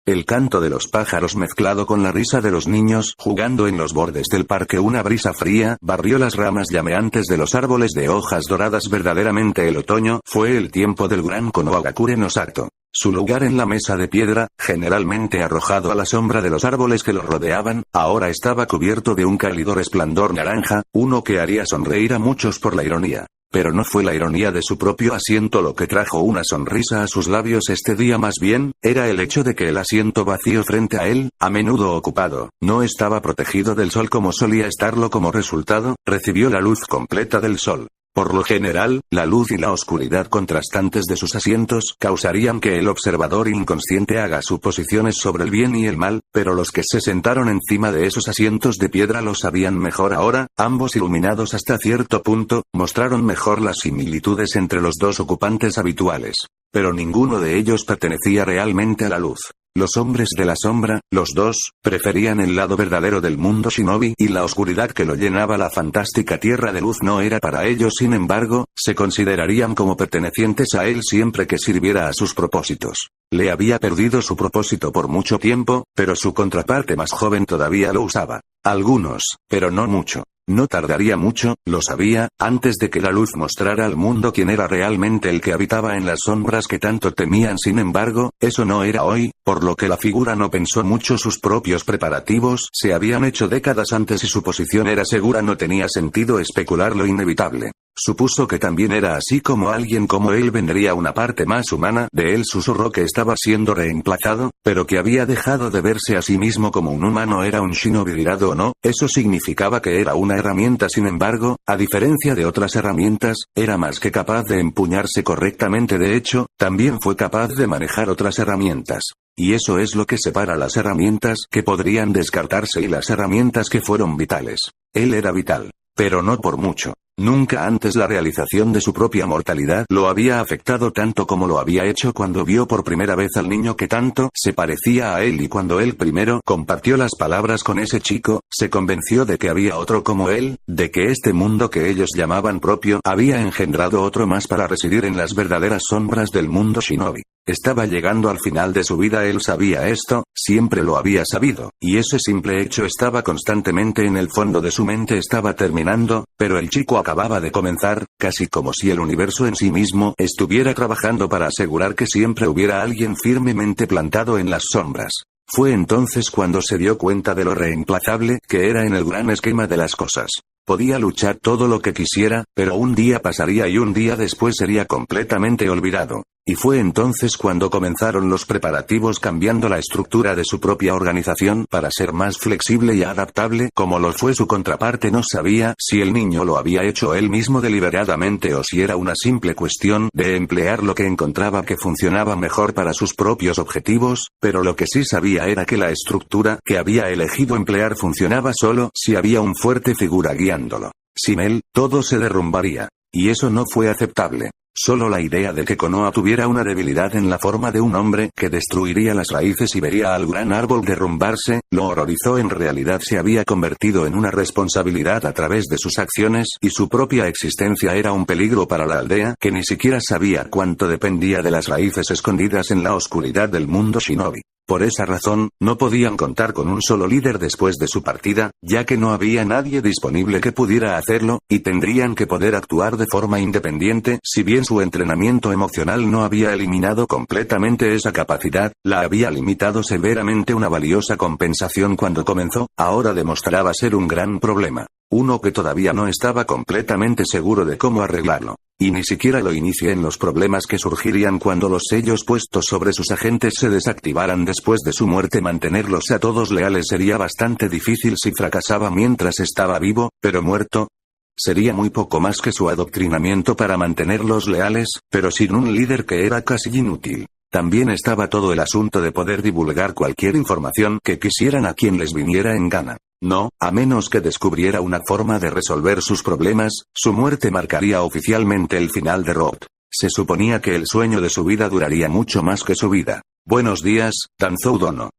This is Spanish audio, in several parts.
El canto de los pájaros mezclado con la risa de los niños jugando en los bordes del parque. Una brisa fría barrió las ramas llameantes de los árboles de hojas doradas. Verdaderamente el otoño fue el tiempo del gran Konohagakure no Sato. Su lugar en la mesa de piedra, generalmente arrojado a la sombra de los árboles que lo rodeaban, ahora estaba cubierto de un cálido resplandor naranja, uno que haría sonreír a muchos por la ironía. Pero no fue la ironía de su propio asiento lo que trajo una sonrisa a sus labios este día, más bien, era el hecho de que el asiento vacío frente a él, a menudo ocupado, no estaba protegido del sol como solía estarlo. Como resultado, recibió la luz completa del sol. Por lo general, la luz y la oscuridad contrastantes de sus asientos causarían que el observador inconsciente haga suposiciones sobre el bien y el mal, pero los que se sentaron encima de esos asientos de piedra lo sabían mejor ahora. Ambos, iluminados hasta cierto punto, mostraron mejor las similitudes entre los dos ocupantes habituales. Pero ninguno de ellos pertenecía realmente a la luz. Los hombres de la sombra, los dos, preferían el lado verdadero del mundo shinobi, y la oscuridad que lo llenaba, la fantástica tierra de luz, no era para ellos. Sin embargo, se considerarían como pertenecientes a él siempre que sirviera a sus propósitos. Le había perdido su propósito por mucho tiempo, pero su contraparte más joven todavía lo usaba. Algunos, pero no mucho. No tardaría mucho, lo sabía, antes de que la luz mostrara al mundo quién era realmente el que habitaba en las sombras que tanto temían. Sin embargo, eso no era hoy, por lo que la figura no pensó mucho. Sus propios preparativos se habían hecho décadas antes y su posición era segura. No tenía sentido especular lo inevitable. Supuso que también era así como alguien como él vendría una parte más humana de él. Susurró que estaba siendo reemplazado, pero que había dejado de verse a sí mismo como un humano. ¿Era un shinobi virado o no? Eso significaba que era una herramienta. Sin embargo, a diferencia de otras herramientas, era más que capaz de empuñarse correctamente. De hecho, también fue capaz de manejar otras herramientas. Y eso es lo que separa las herramientas que podrían descartarse y las herramientas que fueron vitales. Él era vital. Pero no por mucho. Nunca antes la realización de su propia mortalidad lo había afectado tanto como lo había hecho cuando vio por primera vez al niño que tanto se parecía a él, y cuando él primero compartió las palabras con ese chico, se convenció de que había otro como él, de que este mundo que ellos llamaban propio había engendrado otro más para residir en las verdaderas sombras del mundo shinobi. Estaba llegando al final de su vida. Él sabía esto, siempre lo había sabido, y ese simple hecho estaba constantemente en el fondo de su mente. Estaba terminando, pero el chico acababa de comenzar, casi como si el universo en sí mismo estuviera trabajando para asegurar que siempre hubiera alguien firmemente plantado en las sombras. Fue entonces cuando se dio cuenta de lo reemplazable que era en el gran esquema de las cosas. Podía luchar todo lo que quisiera, pero un día pasaría y un día después sería completamente olvidado. Y fue entonces cuando comenzaron los preparativos, cambiando la estructura de su propia organización para ser más flexible y adaptable como lo fue su contraparte. No sabía si el niño lo había hecho él mismo deliberadamente o si era una simple cuestión de emplear lo que encontraba que funcionaba mejor para sus propios objetivos, pero lo que sí sabía era que la estructura que había elegido emplear funcionaba solo si había una fuerte figura guiándolo. Sin él, todo se derrumbaría. Y eso no fue aceptable. Solo la idea de que Konoha tuviera una debilidad en la forma de un hombre que destruiría las raíces y vería al gran árbol derrumbarse, lo horrorizó. En realidad se había convertido en una responsabilidad a través de sus acciones, y su propia existencia era un peligro para la aldea, que ni siquiera sabía cuánto dependía de las raíces escondidas en la oscuridad del mundo shinobi. Por esa razón, no podían contar con un solo líder después de su partida, ya que no había nadie disponible que pudiera hacerlo, y tendrían que poder actuar de forma independiente. Si bien su entrenamiento emocional no había eliminado completamente esa capacidad, la había limitado severamente. Una valiosa compensación cuando comenzó, ahora demostraba ser un gran problema. Uno que todavía no estaba completamente seguro de cómo arreglarlo. Y ni siquiera lo inicié en los problemas que surgirían cuando los sellos puestos sobre sus agentes se desactivaran después de su muerte. Mantenerlos a todos leales sería bastante difícil si fracasaba mientras estaba vivo, pero muerto sería muy poco más que su adoctrinamiento para mantenerlos leales, pero sin un líder que era casi inútil. También estaba todo el asunto de poder divulgar cualquier información que quisieran a quien les viniera en gana. No, a menos que descubriera una forma de resolver sus problemas, su muerte marcaría oficialmente el final de Roth. Se suponía que el sueño de su vida duraría mucho más que su vida. Buenos días, Danzou Dono.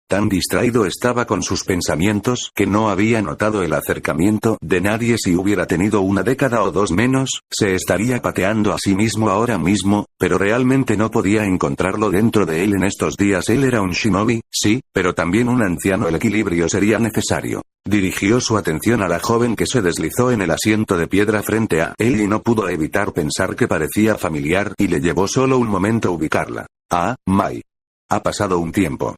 Tan distraído estaba con sus pensamientos que no había notado el acercamiento de nadie. Si hubiera tenido una década o dos menos, se estaría pateando a sí mismo ahora mismo, pero realmente no podía encontrarlo dentro de él en estos días. Él era un shinobi, sí, pero también un anciano. El equilibrio sería necesario. Dirigió su atención a la joven que se deslizó en el asiento de piedra frente a él y no pudo evitar pensar que parecía familiar y le llevó solo un momento ubicarla. Ah, Mai. Ha pasado un tiempo.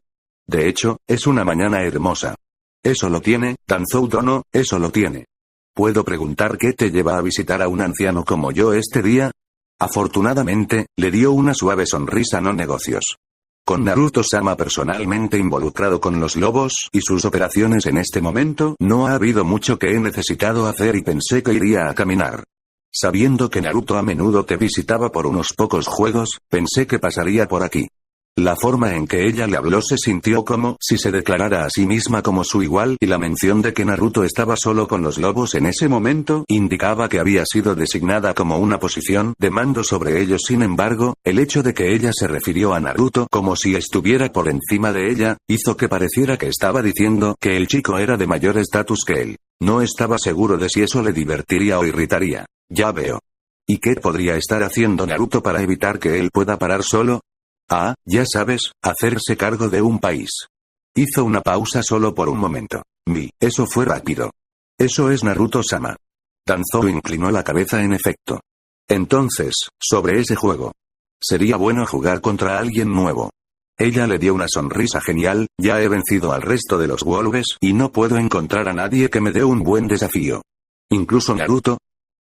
De hecho, es una mañana hermosa. Eso lo tiene, Danzou Dono, eso lo tiene. ¿Puedo preguntar qué te lleva a visitar a un anciano como yo este día? Afortunadamente, le dio una suave sonrisa. No negocios. Con Naruto-sama personalmente involucrado con los lobos y sus operaciones en este momento, no ha habido mucho que he necesitado hacer y pensé que iría a caminar. Sabiendo que Naruto a menudo te visitaba por unos pocos juegos, pensé que pasaría por aquí. La forma en que ella le habló se sintió como si se declarara a sí misma como su igual, y la mención de que Naruto estaba solo con los lobos en ese momento indicaba que había sido designada como una posición de mando sobre ellos. Sin embargo, el hecho de que ella se refirió a Naruto como si estuviera por encima de ella, hizo que pareciera que estaba diciendo que el chico era de mayor estatus que él. No estaba seguro de si eso le divertiría o irritaría. Ya veo. ¿Y qué podría estar haciendo Naruto para evitar que él pueda parar solo? Ah, ya sabes, hacerse cargo de un país. Hizo una pausa solo por un momento. Eso fue rápido. Eso es Naruto-sama. Danzou inclinó la cabeza en efecto. Entonces, sobre ese juego. Sería bueno jugar contra alguien nuevo. Ella le dio una sonrisa genial. Ya he vencido al resto de los Wolves y no puedo encontrar a nadie que me dé un buen desafío. Incluso Naruto.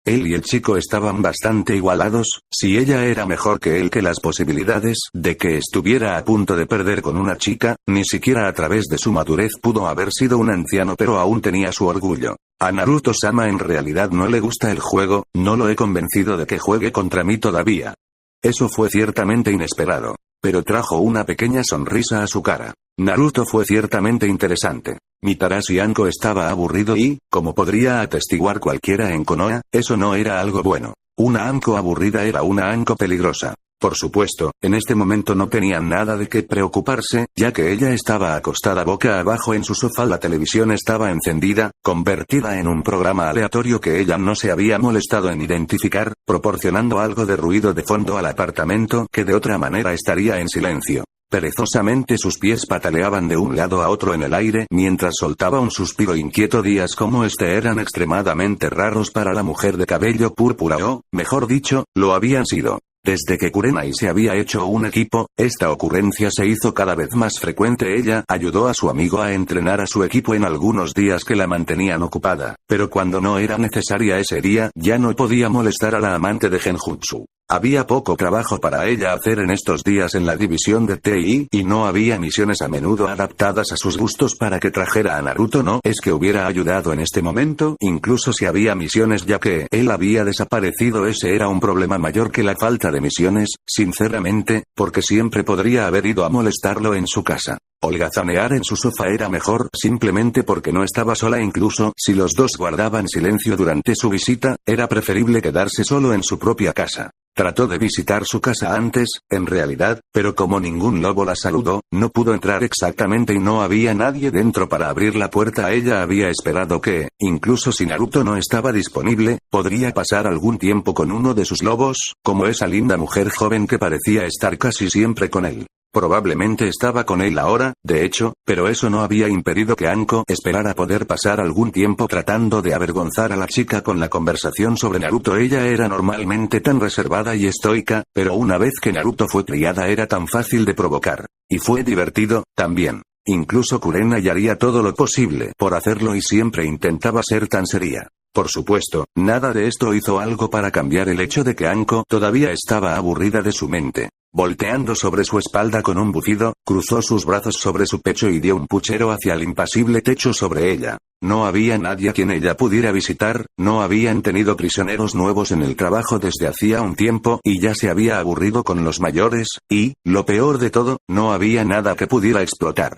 Él y el chico estaban bastante igualados. Si ella era mejor que él, que las posibilidades de que estuviera a punto de perder con una chica, ni siquiera a través de su madurez pudo haber sido un anciano, pero aún tenía su orgullo. A Naruto-sama en realidad no le gusta el juego, no lo he convencido de que juegue contra mí todavía. Eso fue ciertamente inesperado, pero trajo una pequeña sonrisa a su cara. Naruto fue ciertamente interesante. Mitarashi Anko estaba aburrido y, como podría atestiguar cualquiera en Konoha, eso no era algo bueno. Una Anko aburrida era una Anko peligrosa. Por supuesto, en este momento no tenían nada de qué preocuparse, ya que ella estaba acostada boca abajo en su sofá. La televisión estaba encendida, convertida en un programa aleatorio que ella no se había molestado en identificar, proporcionando algo de ruido de fondo al apartamento que de otra manera estaría en silencio. Perezosamente sus pies pataleaban de un lado a otro en el aire mientras soltaba un suspiro inquieto. Días como este eran extremadamente raros para la mujer de cabello púrpura, o, mejor dicho, lo habían sido. Desde que Kurenai se había hecho un equipo, esta ocurrencia se hizo cada vez más frecuente. Ella ayudó a su amigo a entrenar a su equipo en algunos días que la mantenían ocupada, pero cuando no era necesaria ese día, ya no podía molestar a la amante de Genjutsu. Había poco trabajo para ella hacer en estos días en la división de TI, y no había misiones a menudo adaptadas a sus gustos para que trajera a Naruto. No es que hubiera ayudado en este momento, incluso si había misiones, ya que él había desaparecido. Ese era un problema mayor que la falta de misiones, sinceramente, porque siempre podría haber ido a molestarlo en su casa. Holgazanear en su sofá era mejor, simplemente porque no estaba sola. Incluso si los dos guardaban silencio durante su visita, era preferible quedarse solo en su propia casa. Trató de visitar su casa antes, en realidad, pero como ningún lobo la saludó, no pudo entrar exactamente y no había nadie dentro para abrir la puerta. Ella había esperado que, incluso si Naruto no estaba disponible, podría pasar algún tiempo con uno de sus lobos, como esa linda mujer joven que parecía estar casi siempre con él. Probablemente estaba con él ahora, de hecho, pero eso no había impedido que Anko esperara poder pasar algún tiempo tratando de avergonzar a la chica con la conversación sobre Naruto. Ella era normalmente tan reservada y estoica, pero una vez que Naruto fue criada era tan fácil de provocar. Y fue divertido, también. Incluso Kurenai haría todo lo posible por hacerlo y siempre intentaba ser tan seria. Por supuesto, nada de esto hizo algo para cambiar el hecho de que Anko todavía estaba aburrida de su mente. Volteando sobre su espalda con un bufido, cruzó sus brazos sobre su pecho y dio un puchero hacia el impasible techo sobre ella. No había nadie a quien ella pudiera visitar, no habían tenido prisioneros nuevos en el trabajo desde hacía un tiempo y ya se había aburrido con los mayores, y, lo peor de todo, no había nada que pudiera explotar.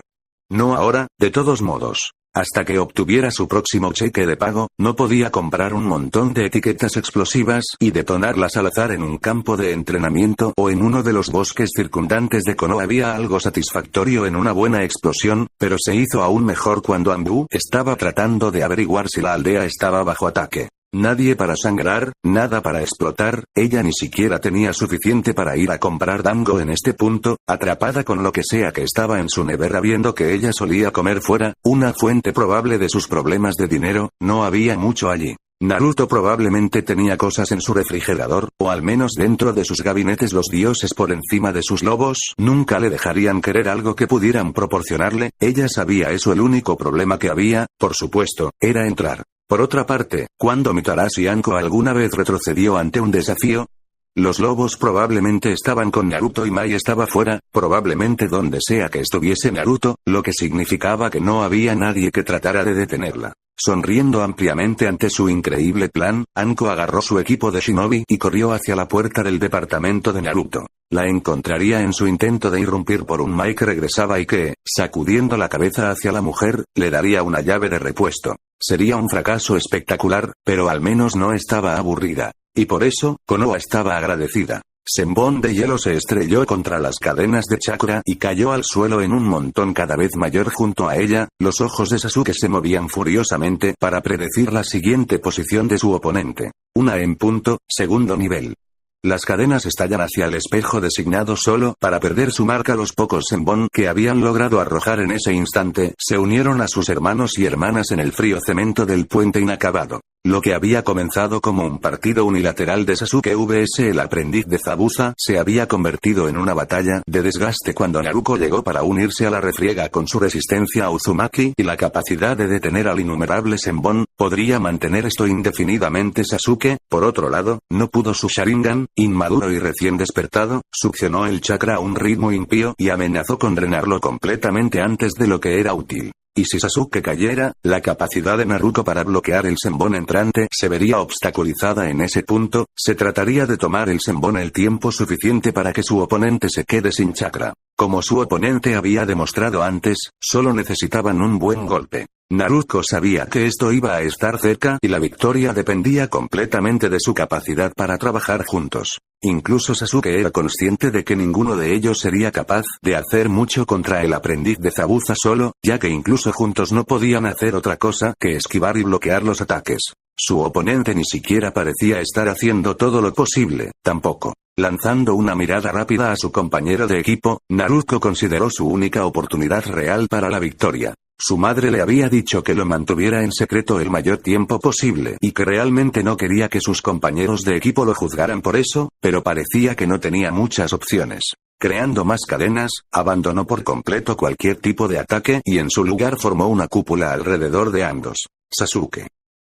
No ahora, de todos modos. Hasta que obtuviera su próximo cheque de pago, no podía comprar un montón de etiquetas explosivas y detonarlas al azar en un campo de entrenamiento o en uno de los bosques circundantes de Konoha. Había algo satisfactorio en una buena explosión, pero se hizo aún mejor cuando Anbu estaba tratando de averiguar si la aldea estaba bajo ataque. Nadie para sangrar, nada para explotar, ella ni siquiera tenía suficiente para ir a comprar dango en este punto, atrapada con lo que sea que estaba en su nevera viendo que ella solía comer fuera, una fuente probable de sus problemas de dinero, no había mucho allí. Naruto probablemente tenía cosas en su refrigerador, o al menos dentro de sus gabinetes. Los dioses por encima de sus lobos nunca le dejarían querer algo que pudieran proporcionarle, ella sabía eso. El único problema que había, por supuesto, era entrar. Por otra parte, cuando Mitarashi Anko alguna vez retrocedió ante un desafío, los lobos probablemente estaban con Naruto y Mai estaba fuera, probablemente donde sea que estuviese Naruto, lo que significaba que no había nadie que tratara de detenerla. Sonriendo ampliamente ante su increíble plan, Anko agarró su equipo de shinobi y corrió hacia la puerta del departamento de Naruto. La encontraría en su intento de irrumpir por un Mai que regresaba y que, sacudiendo la cabeza hacia la mujer, le daría una llave de repuesto. Sería un fracaso espectacular, pero al menos no estaba aburrida. Y por eso, Konoha estaba agradecida. Senbon de hielo se estrelló contra las cadenas de chakra y cayó al suelo en un montón cada vez mayor junto a ella. Los ojos de Sasuke se movían furiosamente para predecir la siguiente posición de su oponente. Una en punto, segundo nivel. Las cadenas estallan hacia el espejo designado solo para perder su marca. Los pocos Senbon que habían logrado arrojar en ese instante se unieron a sus hermanos y hermanas en el frío cemento del puente inacabado. Lo que había comenzado como un partido unilateral de Sasuke vs el aprendiz de Zabuza se había convertido en una batalla de desgaste cuando Naruto llegó para unirse a la refriega. Con su resistencia a Uzumaki y la capacidad de detener al innumerable Senbon, podría mantener esto indefinidamente. Sasuke, por otro lado, no pudo. Su Sharingan, inmaduro y recién despertado, succionó el chakra a un ritmo impío y amenazó con drenarlo completamente antes de lo que era útil. Y si Sasuke cayera, la capacidad de Naruto para bloquear el Senbon entrante se vería obstaculizada en ese punto. Se trataría de tomar el Senbon el tiempo suficiente para que su oponente se quede sin chakra. Como su oponente había demostrado antes, solo necesitaban un buen golpe. Naruto sabía que esto iba a estar cerca y la victoria dependía completamente de su capacidad para trabajar juntos. Incluso Sasuke era consciente de que ninguno de ellos sería capaz de hacer mucho contra el aprendiz de Zabuza solo, ya que incluso juntos no podían hacer otra cosa que esquivar y bloquear los ataques. Su oponente ni siquiera parecía estar haciendo todo lo posible, tampoco. Lanzando una mirada rápida a su compañero de equipo, Naruto consideró su única oportunidad real para la victoria. Su madre le había dicho que lo mantuviera en secreto el mayor tiempo posible y que realmente no quería que sus compañeros de equipo lo juzgaran por eso, pero parecía que no tenía muchas opciones. Creando más cadenas, abandonó por completo cualquier tipo de ataque y en su lugar formó una cúpula alrededor de ambos. Sasuke.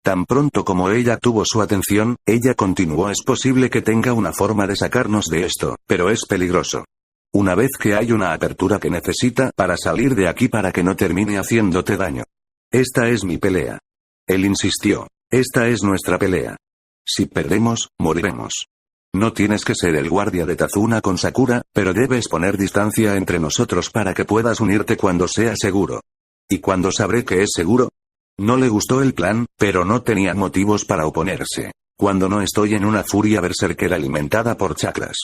Tan pronto como ella tuvo su atención, ella continuó: es posible que tenga una forma de sacarnos de esto, pero es peligroso. Una vez que hay una apertura que necesita para salir de aquí para que no termine haciéndote daño. Esta es mi pelea. Él insistió. Esta es nuestra pelea. Si perdemos, moriremos. No tienes que ser el guardia de Tazuna con Sakura, pero debes poner distancia entre nosotros para que puedas unirte cuando sea seguro. ¿Y cuándo sabré que es seguro? No le gustó el plan, pero no tenía motivos para oponerse. Cuando no estoy en una furia berserker alimentada por chakras.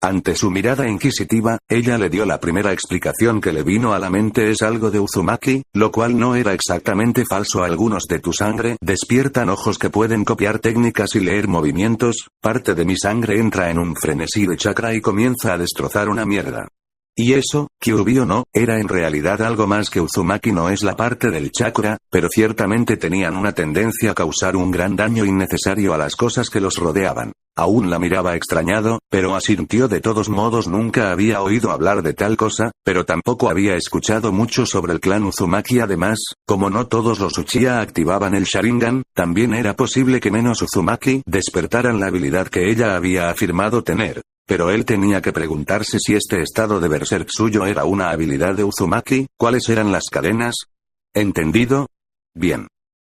Ante su mirada inquisitiva, ella le dio la primera explicación que le vino a la mente: es algo de Uzumaki, lo cual no era exactamente falso. Algunos de tu sangre despiertan ojos que pueden copiar técnicas y leer movimientos. Parte de mi sangre entra en un frenesí de chakra y comienza a destrozar una mierda. Y eso, Kyuubi no, era en realidad algo más que Uzumaki. No es la parte del chakra, pero ciertamente tenían una tendencia a causar un gran daño innecesario a las cosas que los rodeaban. Aún la miraba extrañado, pero asintió de todos modos. Nunca había oído hablar de tal cosa, pero tampoco había escuchado mucho sobre el clan Uzumaki. Además, como no todos los Uchiha activaban el Sharingan, también era posible que menos Uzumaki despertaran la habilidad que ella había afirmado tener. Pero él tenía que preguntarse si este estado de berserk suyo era una habilidad de Uzumaki. ¿Cuáles eran las cadenas? ¿Entendido? Bien.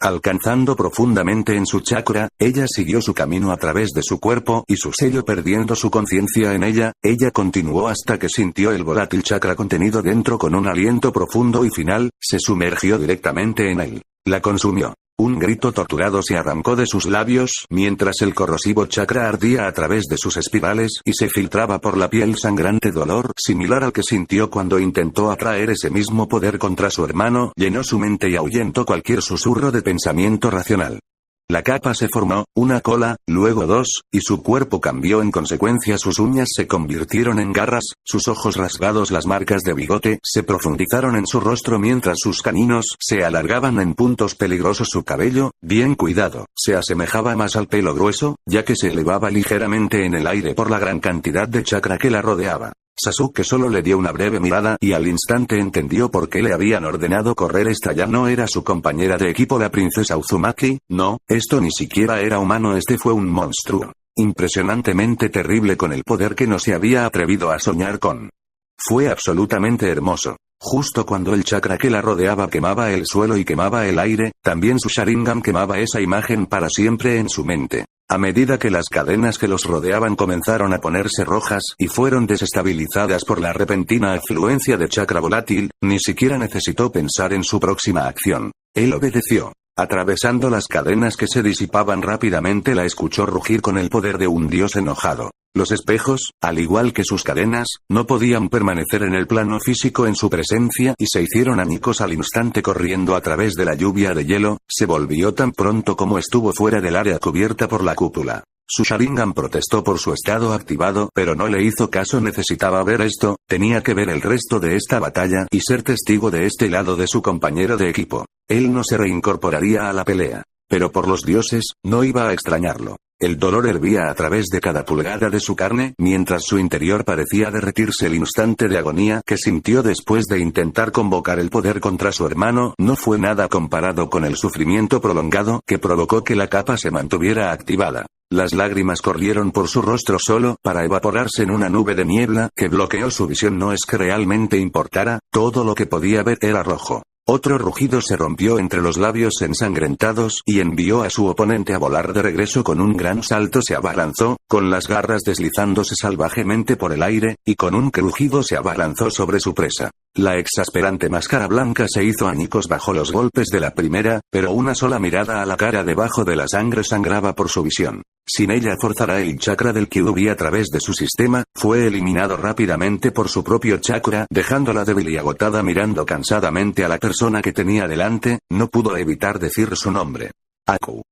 Alcanzando profundamente en su chakra, ella siguió su camino a través de su cuerpo y su sello perdiendo su conciencia en ella, ella continuó hasta que sintió el volátil chakra contenido dentro con un aliento profundo y final, se sumergió directamente en él. La consumió. Un grito torturado se arrancó de sus labios mientras el corrosivo chakra ardía a través de sus espirales y se filtraba por la piel sangrante dolor similar al que sintió cuando intentó atraer ese mismo poder contra su hermano, llenó su mente y ahuyentó cualquier susurro de pensamiento racional. La capa se formó, una cola, luego dos, y su cuerpo cambió en consecuencia. Sus uñas se convirtieron en garras, sus ojos rasgados, las marcas de bigote, se profundizaron en su rostro mientras sus caninos se alargaban en puntos peligrosos. Su cabello, bien cuidado, se asemejaba más al pelo grueso, ya que se elevaba ligeramente en el aire por la gran cantidad de chakra que la rodeaba. Sasuke solo le dio una breve mirada y al instante entendió por qué le habían ordenado correr. Esta ya no era su compañera de equipo, la princesa Uzumaki, no, esto ni siquiera era humano, este fue un monstruo. Impresionantemente terrible con el poder que no se había atrevido a soñar con. Fue absolutamente hermoso. Justo cuando el chakra que la rodeaba quemaba el suelo y quemaba el aire, también su Sharingan quemaba esa imagen para siempre en su mente. A medida que las cadenas que los rodeaban comenzaron a ponerse rojas y fueron desestabilizadas por la repentina afluencia de chakra volátil, ni siquiera necesitó pensar en su próxima acción. Él obedeció. Atravesando las cadenas que se disipaban rápidamente, la escuchó rugir con el poder de un dios enojado. Los espejos, al igual que sus cadenas, no podían permanecer en el plano físico en su presencia y se hicieron añicos al instante corriendo a través de la lluvia de hielo, se volvió tan pronto como estuvo fuera del área cubierta por la cúpula. Su Sharingan protestó por su estado activado, pero no le hizo caso. Necesitaba ver esto, tenía que ver el resto de esta batalla y ser testigo de este lado de su compañero de equipo. Él no se reincorporaría a la pelea. Pero por los dioses, no iba a extrañarlo. El dolor hervía a través de cada pulgada de su carne, mientras su interior parecía derretirse. El instante de agonía que sintió después de intentar convocar el poder contra su hermano no fue nada comparado con el sufrimiento prolongado que provocó que la capa se mantuviera activada. Las lágrimas corrieron por su rostro solo para evaporarse en una nube de niebla que bloqueó su visión. No es que realmente importara, todo lo que podía ver era rojo. Otro rugido se rompió entre los labios ensangrentados y envió a su oponente a volar de regreso. Con un gran salto se abalanzó, con las garras deslizándose salvajemente por el aire, y con un crujido se abalanzó sobre su presa. La exasperante máscara blanca se hizo añicos bajo los golpes de la primera, pero una sola mirada a la cara debajo de la sangre sangraba por su visión. Sin ella forzara el chakra del Kyuubi a través de su sistema, fue eliminado rápidamente por su propio chakra, dejándola débil y agotada. Mirando cansadamente a la persona que tenía delante, no pudo evitar decir su nombre. Aku.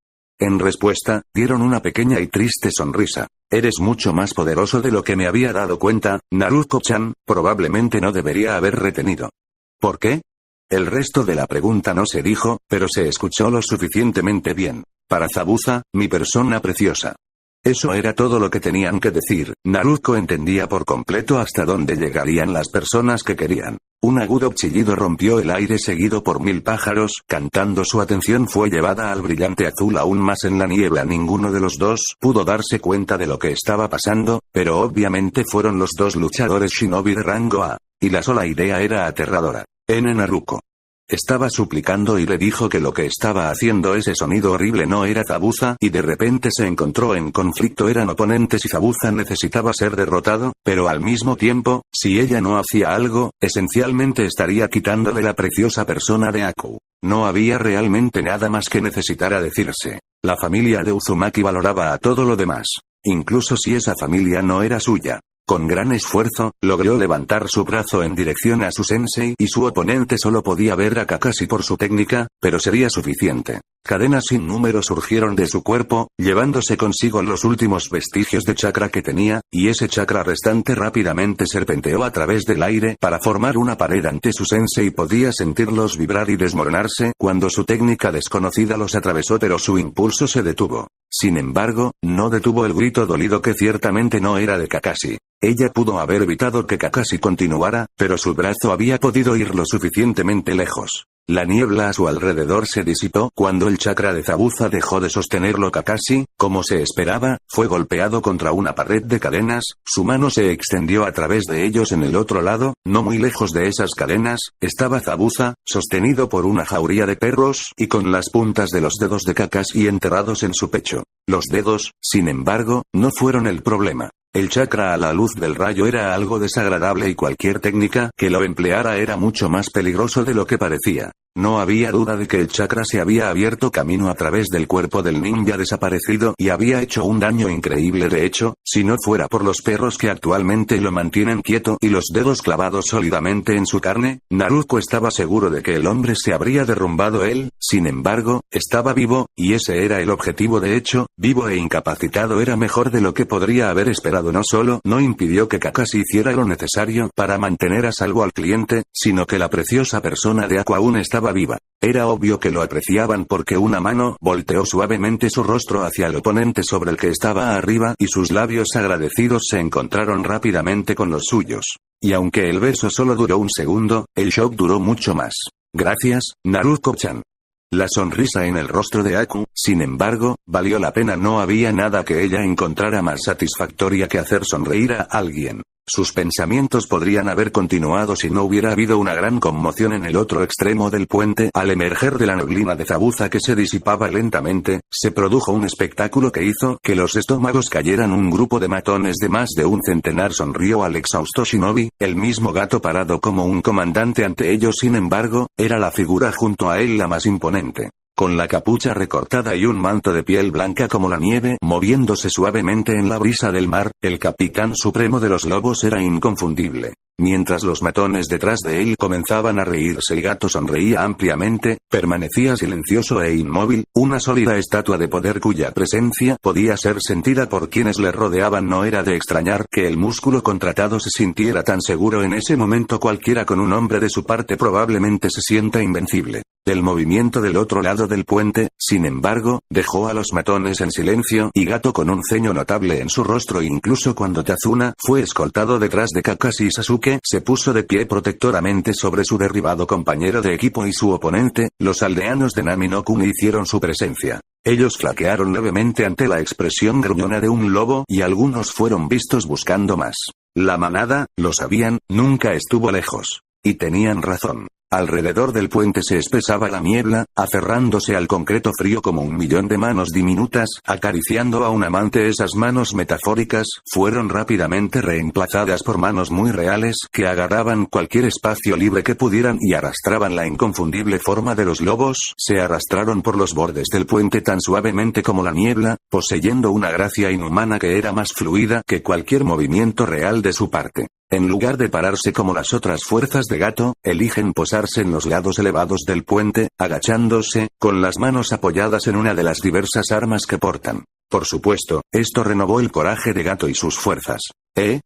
En respuesta, dieron una pequeña y triste sonrisa. Eres mucho más poderoso de lo que me había dado cuenta, Naruto-chan, probablemente no debería haber retenido. ¿Por qué? El resto de la pregunta no se dijo, pero se escuchó lo suficientemente bien. Para Zabuza, mi persona preciosa. Eso era todo lo que tenían que decir. Naruto entendía por completo hasta dónde llegarían las personas que querían. Un agudo chillido rompió el aire seguido por 1000 pájaros, cantando. Su atención fue llevada al brillante azul aún más en la niebla. Ninguno de los dos pudo darse cuenta de lo que estaba pasando, pero obviamente fueron los dos luchadores shinobi de rango A. Y la sola idea era aterradora. Naruto estaba suplicando y le dijo que lo que estaba haciendo, ese sonido horrible, no era Zabuza, y de repente se encontró en conflicto. Eran oponentes y Zabuza necesitaba ser derrotado, pero al mismo tiempo, si ella no hacía algo, esencialmente estaría quitándole la preciosa persona de Aku. No había realmente nada más que necesitara decirse. La familia de Uzumaki valoraba a todo lo demás, incluso si esa familia no era suya. Con gran esfuerzo, logró levantar su brazo en dirección a su sensei y su oponente solo podía ver a Kakashi por su técnica, pero sería suficiente. Cadenas sin número surgieron de su cuerpo, llevándose consigo los últimos vestigios de chakra que tenía, y ese chakra restante rápidamente serpenteó a través del aire para formar una pared ante su sensei. Podía sentirlos vibrar y desmoronarse cuando su técnica desconocida los atravesó, pero su impulso se detuvo. Sin embargo, no detuvo el grito dolido que ciertamente no era de Kakashi. Ella pudo haber evitado que Kakashi continuara, pero su brazo había podido ir lo suficientemente lejos. La niebla a su alrededor se disipó cuando el chakra de Zabuza dejó de sostenerlo. Kakashi, como se esperaba, fue golpeado contra una pared de cadenas, su mano se extendió a través de ellos. En el otro lado, no muy lejos de esas cadenas, estaba Zabuza, sostenido por una jauría de perros y con las puntas de los dedos de Kakashi enterrados en su pecho. Los dedos, sin embargo, no fueron el problema. El chakra a la luz del rayo era algo desagradable y cualquier técnica que lo empleara era mucho más peligroso de lo que parecía. No había duda de que el chakra se había abierto camino a través del cuerpo del ninja desaparecido y había hecho un daño increíble. De hecho, si no fuera por los perros que actualmente lo mantienen quieto y los dedos clavados sólidamente en su carne, Naruto estaba seguro de que el hombre se habría derrumbado. Él, sin embargo, estaba vivo, y ese era el objetivo. De hecho, vivo e incapacitado era mejor de lo que podría haber esperado. No solo no impidió que Kakashi hiciera lo necesario para mantener a salvo al cliente, sino que la preciosa persona de Aqua aún estaba viva. Era obvio que lo apreciaban porque una mano volteó suavemente su rostro hacia el oponente sobre el que estaba arriba y sus labios agradecidos se encontraron rápidamente con los suyos. Y aunque el beso solo duró un segundo, el shock duró mucho más. Gracias, Naruto-chan. La sonrisa en el rostro de Aku, sin embargo, valió la pena. No había nada que ella encontrara más satisfactoria que hacer sonreír a alguien. Sus pensamientos podrían haber continuado si no hubiera habido una gran conmoción en el otro extremo del puente. Al emerger de la neblina de Zabuza que se disipaba lentamente, se produjo un espectáculo que hizo que los estómagos cayeran. Un grupo de matones de más de un centenar sonrió al exhausto shinobi, el mismo gato parado como un comandante ante ellos. Sin embargo, era la figura junto a él la más imponente. Con la capucha recortada y un manto de piel blanca como la nieve moviéndose suavemente en la brisa del mar, el capitán supremo de los lobos era inconfundible. Mientras los matones detrás de él comenzaban a reírse, el gato sonreía ampliamente, permanecía silencioso e inmóvil, una sólida estatua de poder cuya presencia podía ser sentida por quienes le rodeaban. No era de extrañar que el músculo contratado se sintiera tan seguro en ese momento. Cualquiera con un hombre de su parte probablemente se sienta invencible. El movimiento del otro lado del puente, sin embargo, dejó a los matones en silencio y gato con un ceño notable en su rostro. Incluso cuando Tazuna fue escoltado detrás de Kakashi y Sasuke, se puso de pie protectoramente sobre su derribado compañero de equipo y su oponente. Los aldeanos de Nami no Kuni hicieron su presencia. Ellos flaquearon levemente ante la expresión gruñona de un lobo y algunos fueron vistos buscando más. La manada, lo sabían, nunca estuvo lejos. Y tenían razón. Alrededor del puente se espesaba la niebla, aferrándose al concreto frío como un millón de manos diminutas, acariciando a un amante. Esas manos metafóricas fueron rápidamente reemplazadas por manos muy reales que agarraban cualquier espacio libre que pudieran y arrastraban la inconfundible forma de los lobos. Se arrastraron por los bordes del puente tan suavemente como la niebla, poseyendo una gracia inhumana que era más fluida que cualquier movimiento real de su parte. En lugar de pararse como las otras fuerzas de gato, eligen posarse en los lados elevados del puente, agachándose, con las manos apoyadas en una de las diversas armas que portan. Por supuesto, esto renovó el coraje de gato y sus fuerzas.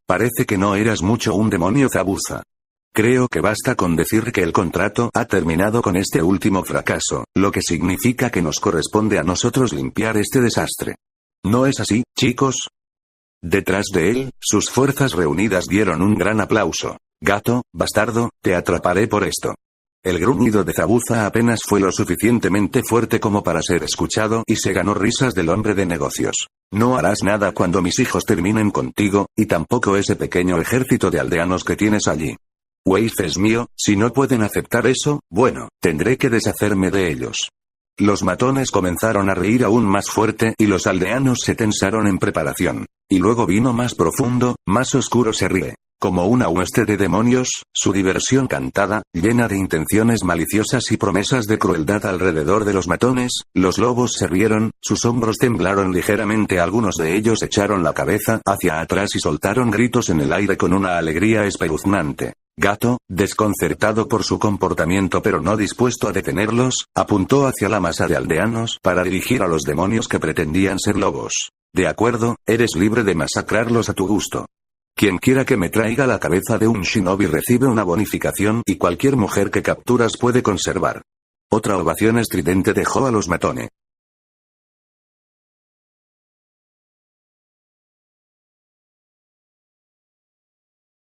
Parece que no eras mucho un demonio, Zabuza. Creo que basta con decir que el contrato ha terminado con este último fracaso, lo que significa que nos corresponde a nosotros limpiar este desastre. ¿No es así, chicos? Detrás de él, sus fuerzas reunidas dieron un gran aplauso. Gato, bastardo, te atraparé por esto. El gruñido de Zabuza apenas fue lo suficientemente fuerte como para ser escuchado y se ganó risas del hombre de negocios. No harás nada cuando mis hijos terminen contigo, y tampoco ese pequeño ejército de aldeanos que tienes allí. Waif es mío, si no pueden aceptar eso, bueno, tendré que deshacerme de ellos. Los matones comenzaron a reír aún más fuerte y los aldeanos se tensaron en preparación. Y luego vino más profundo, más oscuro. Se ríe. Como una hueste de demonios, su diversión cantada, llena de intenciones maliciosas y promesas de crueldad alrededor de los matones. Los lobos se rieron, sus hombros temblaron ligeramente, algunos de ellos echaron la cabeza hacia atrás y soltaron gritos en el aire con una alegría espeluznante. Gato, desconcertado por su comportamiento pero no dispuesto a detenerlos, apuntó hacia la masa de aldeanos para dirigir a los demonios que pretendían ser lobos. De acuerdo, eres libre de masacrarlos a tu gusto. Quien quiera que me traiga la cabeza de un shinobi recibe una bonificación y cualquier mujer que capturas puede conservar. Otra ovación estridente dejó a los matones